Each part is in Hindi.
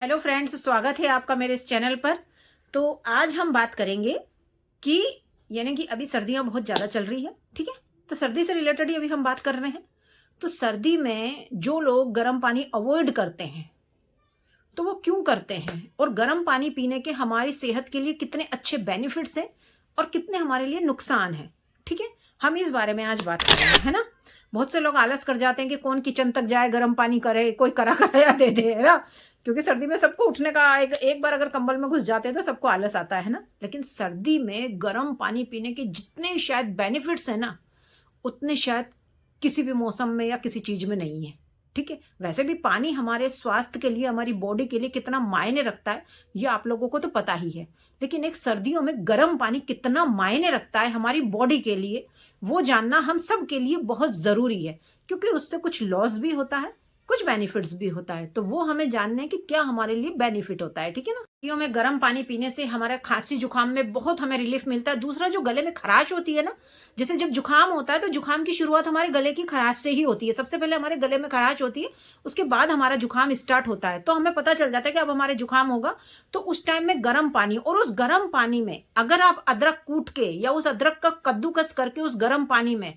हेलो फ्रेंड्स, स्वागत है आपका मेरे इस चैनल पर। तो आज हम बात करेंगे कि यानी कि अभी सर्दियां बहुत ज़्यादा चल रही है, ठीक है। तो सर्दी से रिलेटेड ही अभी हम बात कर रहे हैं। तो सर्दी में जो लोग गर्म पानी अवॉइड करते हैं तो वो क्यों करते हैं, और गर्म पानी पीने के हमारी सेहत के लिए कितने अच्छे बेनिफिट्स हैं और कितने हमारे लिए नुकसान हैं, ठीक है। हम इस बारे में आज बात करेंगे, है ना। बहुत से लोग आलस कर जाते हैं कि कौन किचन तक जाए, गर्म पानी करे, कोई करा कराया दे दे, है ना। क्योंकि सर्दी में सबको उठने का एक बार अगर कंबल में घुस जाते हैं तो सबको आलस आता है ना। लेकिन सर्दी में गर्म पानी पीने के जितने शायद बेनिफिट्स हैं ना, उतने शायद किसी भी मौसम में या किसी चीज में नहीं है, ठीक है। वैसे भी पानी हमारे स्वास्थ्य के लिए, हमारी बॉडी के लिए कितना मायने रखता है ये आप लोगों को तो पता ही है। लेकिन एक सर्दियों में गर्म पानी कितना मायने रखता है हमारी बॉडी के लिए, वो जानना हम सब के लिए बहुत जरूरी है। क्योंकि उससे कुछ लॉस भी होता है, कुछ बेनिफिट्स भी होता है। तो वो हमें जानना है कि क्या हमारे लिए बेनिफिट होता है, ठीक है ना। सर्दियों में गर्म पानी पीने से हमारा खांसी जुकाम में बहुत हमें रिलीफ मिलता है। दूसरा, जो गले में खराश होती है ना, जैसे जब जुकाम होता है तो जुकाम की शुरुआत हमारे गले की खराश से ही होती है। सबसे पहले हमारे गले में खराश होती है, उसके बाद हमारा जुकाम स्टार्ट होता है। तो हमें पता चल जाता है कि अब हमारे जुकाम होगा। तो उस टाइम में गर्म पानी, और उस गर्म पानी में अगर आप अदरक कूट के या उस अदरक का कद्दूकस करके उस गर्म पानी में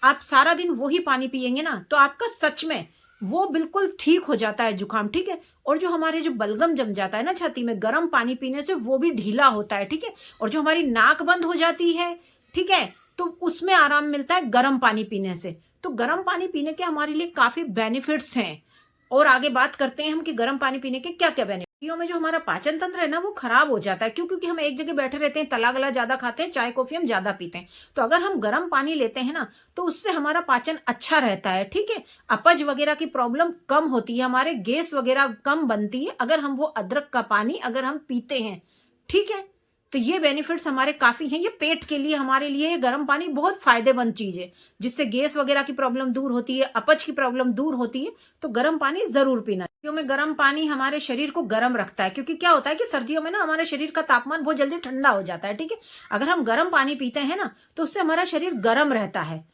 आप सारा दिन वही पानी पियेंगे ना, तो आपका सच में वो बिल्कुल ठीक हो जाता है जुकाम, ठीक है। और जो हमारे जो बलगम जम जाता है ना छाती में, गर्म पानी पीने से वो भी ढीला होता है, ठीक है। और जो हमारी नाक बंद हो जाती है, ठीक है, तो उसमें आराम मिलता है गर्म पानी पीने से। तो गर्म पानी पीने के हमारे लिए काफी बेनिफिट्स हैं। और आगे बात करते हैं हम कि गर्म पानी पीने के क्या क्या बेनिफिट। में जो हमारा पाचन तंत्र है ना, वो खराब हो जाता है। क्यों? क्योंकि हम एक जगह बैठे रहते हैं, तला गला ज्यादा खाते हैं, चाय कॉफी हम ज्यादा पीते हैं। तो अगर हम गर्म पानी लेते हैं ना, तो उससे हमारा पाचन अच्छा रहता है, ठीक है। अपच वगैरह की प्रॉब्लम कम होती है, हमारे गैस वगैरह कम बनती है अगर हम वो अदरक का पानी अगर हम पीते हैं, ठीक है। तो ये बेनिफिट्स हमारे काफी हैं। ये पेट के लिए, हमारे लिए गर्म पानी बहुत फायदेमंद चीज है, जिससे गैस वगैरह की प्रॉब्लम दूर होती है, अपच की प्रॉब्लम दूर होती है। तो गर्म पानी जरूर पीना। सर्दियों में गर्म पानी हमारे शरीर को गर्म रखता है। क्योंकि क्या होता है कि सर्दियों में ना हमारे शरीर का तापमान बहुत जल्दी ठंडा हो जाता है, ठीक है। अगर हम गर्म पानी पीते हैं ना, तो उससे हमारा शरीर गर्म रहता है।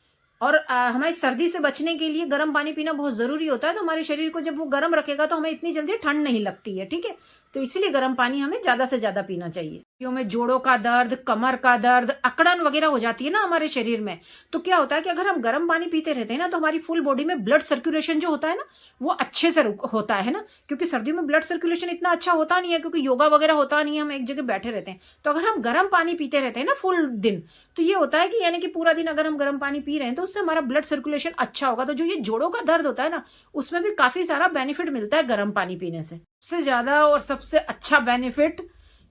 और हमारी सर्दी से बचने के लिए गर्म पानी पीना बहुत जरूरी होता है। तो हमारे शरीर को जब वो गर्म रखेगा तो हमें इतनी जल्दी ठंड नहीं लगती है, ठीक है। तो इसीलिए गर्म पानी हमें ज्यादा से ज्यादा पीना चाहिए। सर्दियों में जोड़ों का दर्द, कमर का दर्द, अकड़न वगैरह हो जाती है ना हमारे शरीर में, तो क्या होता है कि अगर हम गर्म पानी पीते रहते हैं ना, तो हमारी फुल बॉडी में ब्लड सर्कुलेशन जो होता है ना, वो अच्छे से होता है ना। क्योंकि सर्दियों में ब्लड सर्कुलेशन इतना अच्छा होता नहीं है, क्योंकि योगा वगैरह होता नहीं है, हम एक जगह बैठे रहते हैं। तो अगर हम गर्म पानी पीते रहते हैं ना फुल दिन, तो ये होता है कि यानी कि पूरा दिन अगर हम गर्म पानी पी रहे हैं तो उससे हमारा ब्लड सर्कुलेशन अच्छा होगा। तो जो ये जोड़ों का दर्द होता है ना, उसमें भी काफी सारा बेनिफिट मिलता है गर्म पानी पीने से। सबसे ज्यादा और सबसे अच्छा बेनिफिट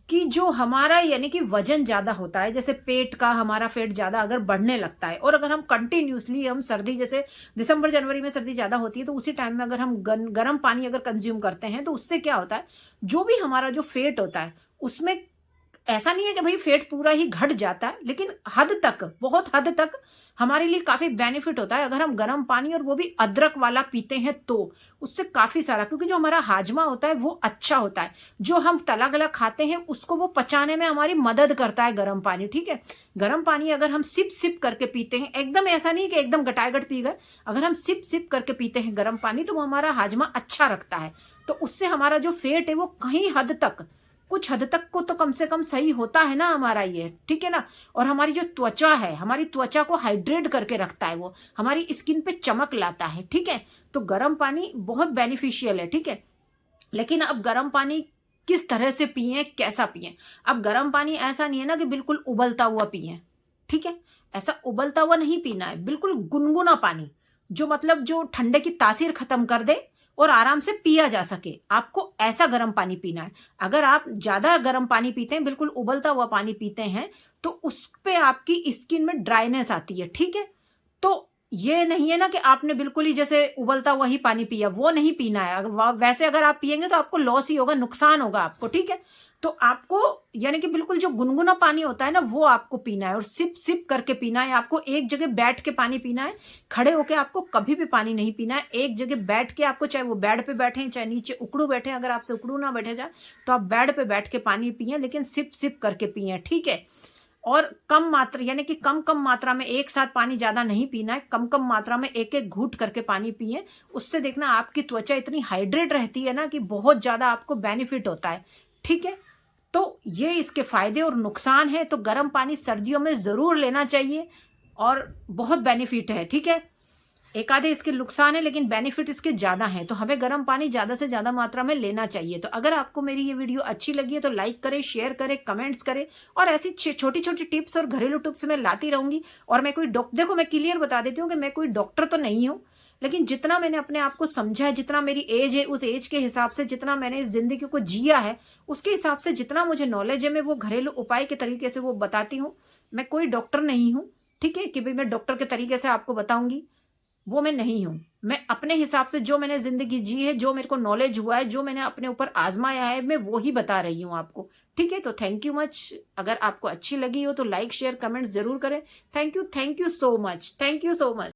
कि जो हमारा यानी कि वजन ज्यादा होता है, जैसे पेट का हमारा फैट ज्यादा अगर बढ़ने लगता है, और अगर हम कंटिन्यूसली हम सर्दी, जैसे दिसंबर जनवरी में सर्दी ज्यादा होती है, तो उसी टाइम में अगर हम गर्म पानी अगर कंज्यूम करते हैं, तो उससे क्या होता है, जो भी हमारा जो फैट होता है उसमें, ऐसा नहीं है कि भाई फैट पूरा ही घट जाता है, लेकिन हद तक, बहुत हद तक हमारे लिए काफी बेनिफिट होता है अगर हम गर्म पानी, और वो भी अदरक वाला पीते हैं तो उससे काफी सारा। क्योंकि जो हमारा हाजमा होता है वो अच्छा होता है, जो हम तला गला खाते हैं उसको वो पचाने में हमारी मदद करता है गर्म पानी, ठीक है। गर्म पानी अगर हम सिप सिप करके पीते हैं, एकदम ऐसा नहीं कि एकदम गटागट पी गए, अगर हम सिप सिप करके पीते हैं गर्म पानी, तो वो हमारा हाजमा अच्छा रखता है। तो उससे हमारा जो फैट है वो कहीं हद तक, कुछ हद तक को तो कम से कम सही होता है ना हमारा ये, ठीक है ना। और हमारी जो त्वचा है, हमारी त्वचा को हाइड्रेट करके रखता है, वो हमारी स्किन पे चमक लाता है, ठीक है। तो गर्म पानी बहुत बेनिफिशियल है, ठीक है। लेकिन अब गर्म पानी किस तरह से पिए, कैसा पिए। अब गर्म पानी ऐसा नहीं है ना कि बिल्कुल उबलता हुआ पिए, ठीक है। ऐसा उबलता हुआ नहीं पीना है, बिल्कुल गुनगुना पानी, जो मतलब जो ठंडे की तासीर खत्म कर दे और आराम से पिया जा सके, आपको ऐसा गर्म पानी पीना है। अगर आप ज्यादा गर्म पानी पीते हैं, बिल्कुल उबलता हुआ पानी पीते हैं, तो उस पे आपकी स्किन में ड्राइनेस आती है, ठीक है। तो ये नहीं है ना कि आपने बिल्कुल ही जैसे उबलता हुआ ही पानी पिया, वो नहीं पीना है। वैसे अगर आप पिएंगे तो आपको लॉस ही होगा, नुकसान होगा आपको, ठीक है। तो आपको यानी कि बिल्कुल जो गुनगुना पानी होता है ना, वो आपको पीना है, और सिप सिप करके पीना है। आपको एक जगह बैठ के पानी पीना है, खड़े होके आपको कभी भी पानी नहीं पीना है। एक जगह बैठ के आपको, चाहे वो बेड पे बैठे, चाहे नीचे उकड़ू बैठे, अगर आपसे उकड़ू ना बैठे जाए तो आप बेड पे बैठ के पानी पिए, लेकिन सिप सिप करके पिए, ठीक है। और कम मात्रा यानी कि कम कम मात्रा में एक साथ पानी ज्यादा नहीं पीना है, कम कम मात्रा में एक एक घूंट करके पानी पिए। उससे देखना आपकी त्वचा इतनी हाइड्रेट रहती है ना कि बहुत ज्यादा आपको बेनिफिट होता है। ठीक है, तो ये इसके फायदे और नुकसान है। तो गर्म पानी सर्दियों में जरूर लेना चाहिए और बहुत बेनिफिट है। ठीक है, एक आधे इसके नुकसान है लेकिन बेनिफिट इसके ज्यादा हैं, तो हमें गर्म पानी ज्यादा से ज्यादा मात्रा में लेना चाहिए। तो अगर आपको मेरी ये वीडियो अच्छी लगी है तो लाइक करें, शेयर करें, कमेंट्स करें, और ऐसी छोटी छोटी टिप्स और घरेलू टिप्स मैं लाती रहूंगी। और मैं कोई देखो, मैं क्लियर बता देती हूँ कि मैं कोई डॉक्टर तो नहीं हूँ, लेकिन जितना मैंने अपने आप को समझा है, जितना मेरी एज है, उस एज के हिसाब से जितना मैंने इस जिंदगी को जिया है, उसके हिसाब से जितना मुझे नॉलेज है, मैं वो घरेलू उपाय के तरीके से वो बताती हूँ। मैं कोई डॉक्टर नहीं हूँ, ठीक है, कि भाई मैं डॉक्टर के तरीके से आपको बताऊंगी, वो मैं नहीं हूं। मैं अपने हिसाब से जो मैंने जिंदगी जी है, जो मेरे को नॉलेज हुआ है, जो मैंने अपने ऊपर आजमाया है, मैं वो ही बता रही हूं आपको। ठीक है, तो थैंक यू मच। अगर आपको अच्छी लगी हो तो लाइक शेयर कमेंट्स जरूर करें। Thank you so much, thank you so much.